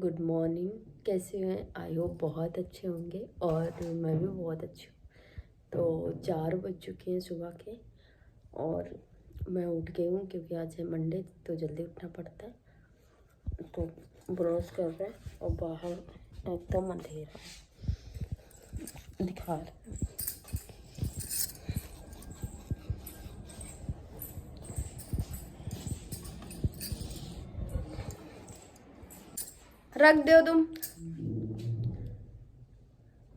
Good morning. कैसे हैं? I hope बहुत अच्छे होंगे और मैं भी बहुत अच्छी हूँ। तो 4 बज चुके हैं सुबह के और मैं उठ गई हूँ क्योंकि आज है मंडे तो जल्दी उठना पड़ता है। तो ब्रश कर रहे हैं और बाहर एकदम अंधेरा दिखा रहा है। रख दो तुम।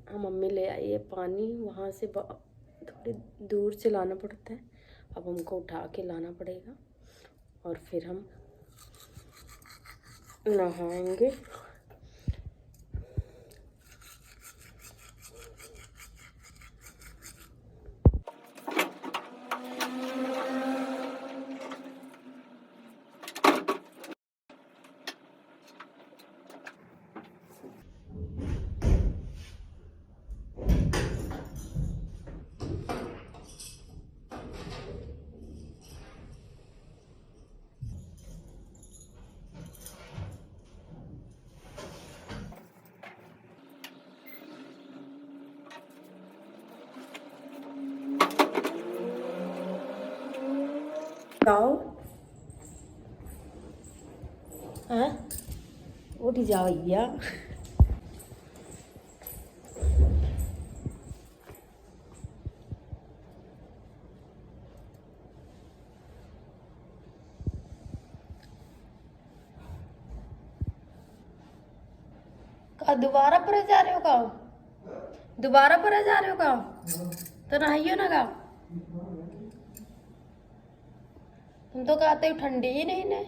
हाँ, मम्मी ले आई है पानी वहाँ से थोड़ी दूर से लाना पड़ता है। अब हमको उठा के लाना पड़ेगा और फिर हम नहाएंगे। जाओ, हाँ उठ जाओ भैया। का दोबारा परे जा रहे हो? का दोबारा परे जा रहे हो? का तो नहाइयो ना। का तुम तो कहते हो ठंडी ही नहीं ने,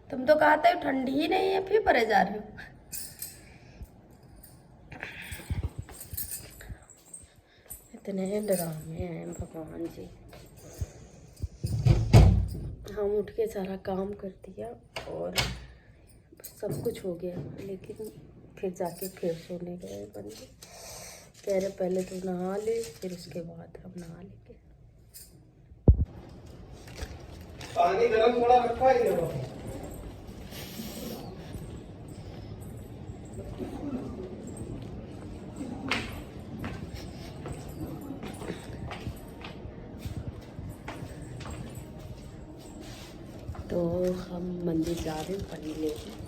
तुम तो कहते हो ठंडी ही नहीं है, फिर परे जा रहे हो। इतने डरावने हैं भगवान जी। हम उठ के सारा काम कर दिया और सब कुछ हो गया, लेकिन फिर जाके फिर सोने गए बंदे। कह रहे पहले तो नहा ले फिर उसके बाद हम नहा लेंगे। पानी गरम थोड़ा रखा है। तो हम मंदिर जा रहे हैं पानी लेके।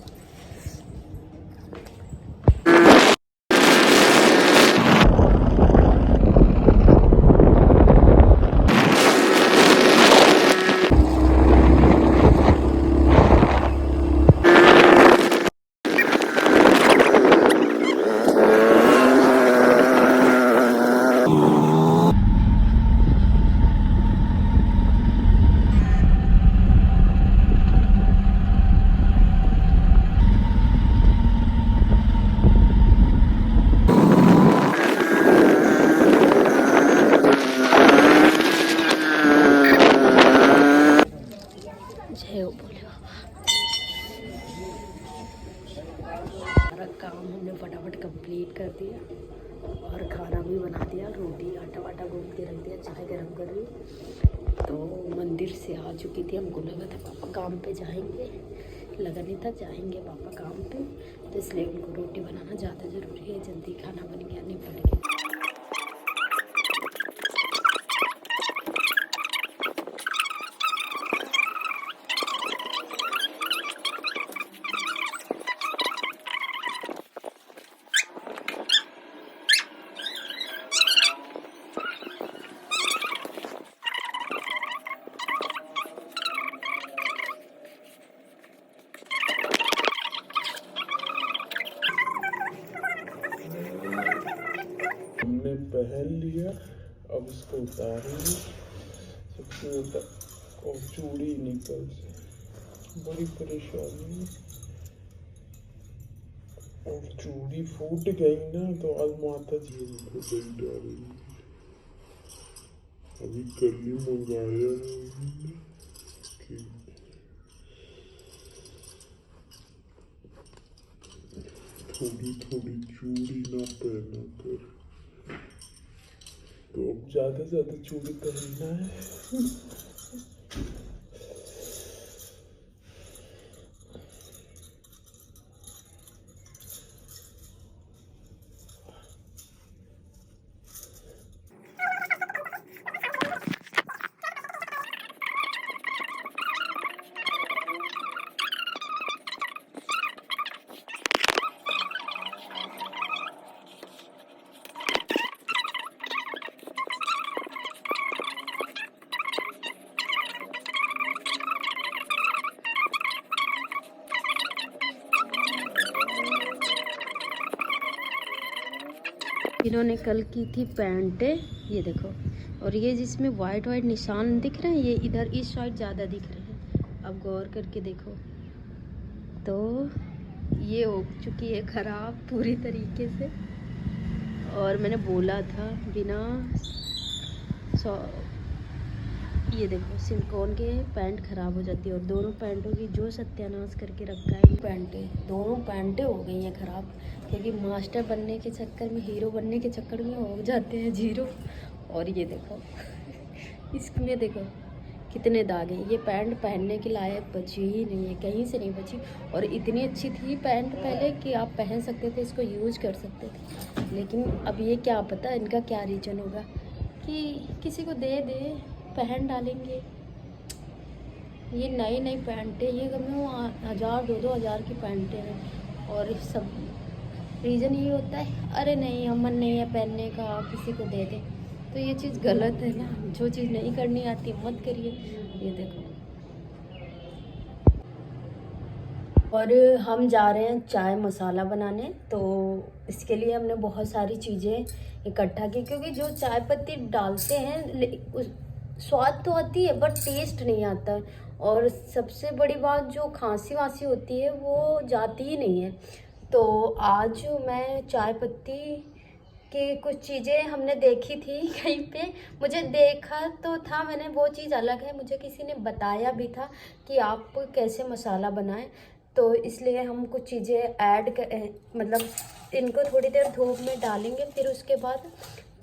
जय हो बोले बाबा। सारा काम हमने फटाफट कंप्लीट कर दिया और खाना भी बना दिया। रोटी आटा वाटा गूंद के रख दिया, चाय गर्म कर रही। तो मंदिर से आ चुकी थी। हमको लगा था पापा काम पे जाएंगे, लगा नहीं था जाएंगे पापा काम पे, तो इसलिए उनको रोटी बनाना ज़्यादा ज़रूरी है। जल्दी खाना बन गया, नहीं पड़ गया। हमने पहन लिया, अब इसको उतारेंगे। सबसे ज़्यादा और चूड़ी निकल से बड़ी परेशानी है। और चूड़ी फूट गई ना तो आज माता जी को दे डालेंगे। अभी कल ही मंगाया है कि थोड़ी थोड़ी चूड़ी ना पहना कर, तो अब ज़्यादा से ज़्यादा चूड़ी पहनना है। इन्होंने कल की थी पैंटें, ये देखो, और ये जिसमें वाइट वाइट निशान दिख रहे हैं ये इधर इस साइड ज़्यादा दिख रहे हैं। अब गौर करके देखो तो ये हो चुकी है ख़राब पूरी तरीके से। और मैंने बोला था बिना ये देखो सिलिकॉन के पैंट ख़राब हो जाती है, और दोनों पैंटों की जो सत्यानाश करके रखा है। दोनों पैंटें हो गई हैं ख़राब, क्योंकि मास्टर बनने के चक्कर में, हीरो बनने के चक्कर में हो जाते हैं जीरो। और ये देखो इसमें देखो कितने दाग हैं। ये पैंट पहनने के लायक बची ही नहीं है, कहीं से नहीं बची। और इतनी अच्छी थी पैंट पहले कि आप पहन सकते थे, इसको यूज़ कर सकते थे। लेकिन अब ये क्या पता इनका क्या रीज़न होगा कि किसी को दे दे, पहन डालेंगे। ये नई नई पैंटें, ये कम से कम 1000-2000 की पैंटें हैं। और सब रीज़न ये होता है, अरे नहीं हम मन नहीं है पहनने का, किसी को दे दें। तो ये चीज़ गलत है ना, जो चीज़ नहीं करनी आती मत करिए। ये देखो, और हम जा रहे हैं चाय मसाला बनाने। तो इसके लिए हमने बहुत सारी चीज़ें इकट्ठा की, क्योंकि जो चाय पत्ती डालते हैं स्वाद तो आती है बट टेस्ट नहीं आता है। और सबसे बड़ी बात, जो खांसी वासी होती है वो जाती ही नहीं है। तो आज मैं चाय पत्ती की कुछ चीज़ें हमने देखी थी कहीं पे, मुझे देखा तो था मैंने, वो चीज़ अलग है, मुझे किसी ने बताया भी था कि आप कैसे मसाला बनाएं। तो इसलिए हम कुछ चीज़ें ऐड मतलब इनको थोड़ी देर धूप में डालेंगे, फिर उसके बाद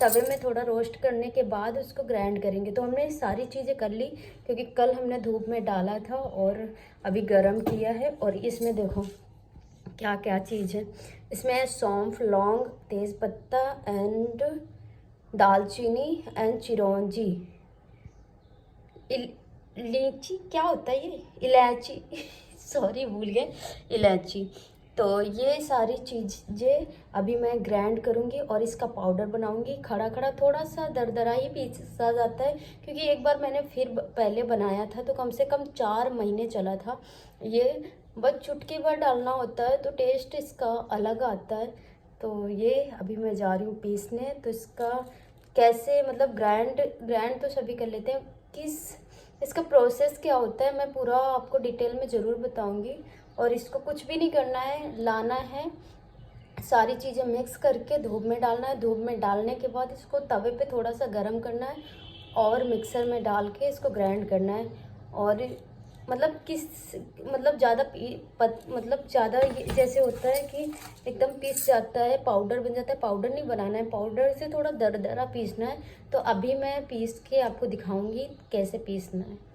तवे में थोड़ा रोस्ट करने के बाद उसको ग्राइंड करेंगे। तो हमने सारी चीज़ें कर ली, क्योंकि कल हमने धूप में डाला था और अभी गरम किया है। और इसमें देखो क्या क्या चीज़ है। इसमें सौंफ, लौंग, तेज़पत्ता एंड दालचीनी एंड चिरौंजी, इलायची क्या होता है ये, इलायची सॉरी भूल गए, इलायची। तो ये सारी चीज़ें अभी मैं ग्राइंड करूँगी और इसका पाउडर बनाऊँगी। खड़ा खड़ा थोड़ा सा दरदरा ही पीसा जाता है, क्योंकि एक बार मैंने फिर पहले बनाया था तो कम से कम 4 महीने चला था। ये बस चुटकी भर डालना होता है तो टेस्ट इसका अलग आता है। तो ये अभी मैं जा रही हूँ पीसने। तो इसका कैसे मतलब ग्राइंड तो सभी कर लेते हैं, इसका प्रोसेस क्या होता है मैं पूरा आपको डिटेल में ज़रूर बताऊंगी। और इसको कुछ भी नहीं करना है, लाना है, सारी चीज़ें मिक्स करके धूप में डालना है। धूप में डालने के बाद इसको तवे पे थोड़ा सा गर्म करना है और मिक्सर में डाल के इसको ग्राइंड करना है। और मतलब ज़्यादा जैसे होता है कि एकदम पीस जाता है, पाउडर बन जाता है, पाउडर नहीं बनाना है, पाउडर से थोड़ा दरदरा पीसना है। तो अभी मैं पीस के आपको दिखाऊंगी कैसे पीसना है।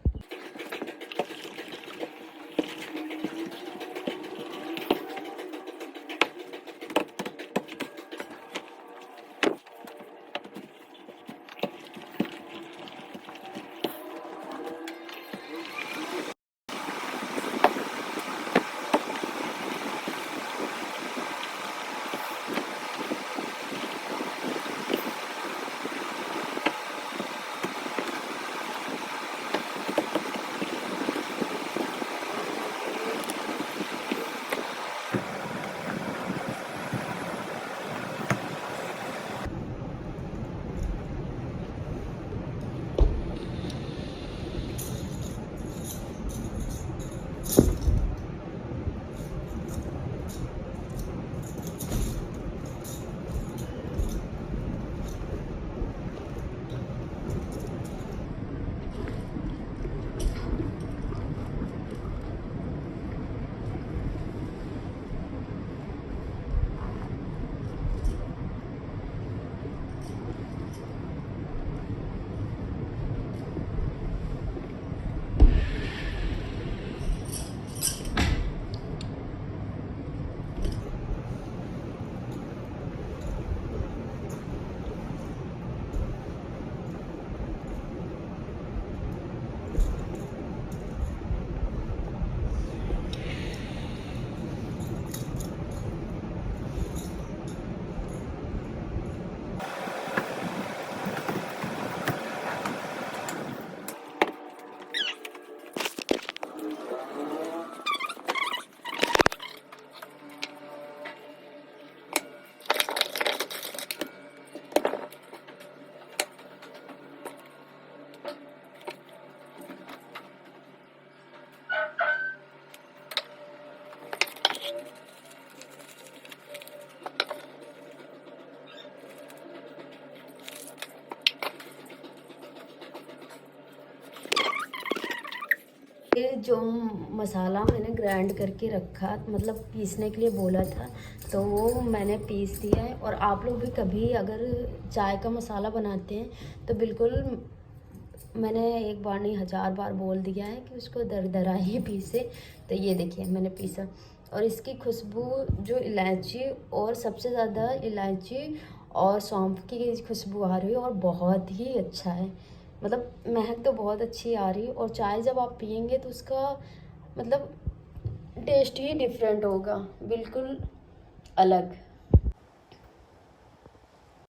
जो मसाला मैंने ग्राइंड करके रखा, मतलब पीसने के लिए बोला था, तो वो मैंने पीस दिया है। और आप लोग भी कभी अगर चाय का मसाला बनाते हैं तो बिल्कुल, मैंने एक बार नहीं 1000 बार बोल दिया है कि उसको दरदरा ही पीसे। तो ये देखिए मैंने पीसा, और इसकी खुशबू जो इलायची, और सबसे ज़्यादा इलायची और सौंफ की खुशबू आ रही है, और बहुत ही अच्छा है। मतलब महक तो बहुत अच्छी आ रही है, और चाय जब आप पियेंगे तो उसका मतलब टेस्ट ही डिफरेंट होगा, बिल्कुल अलग।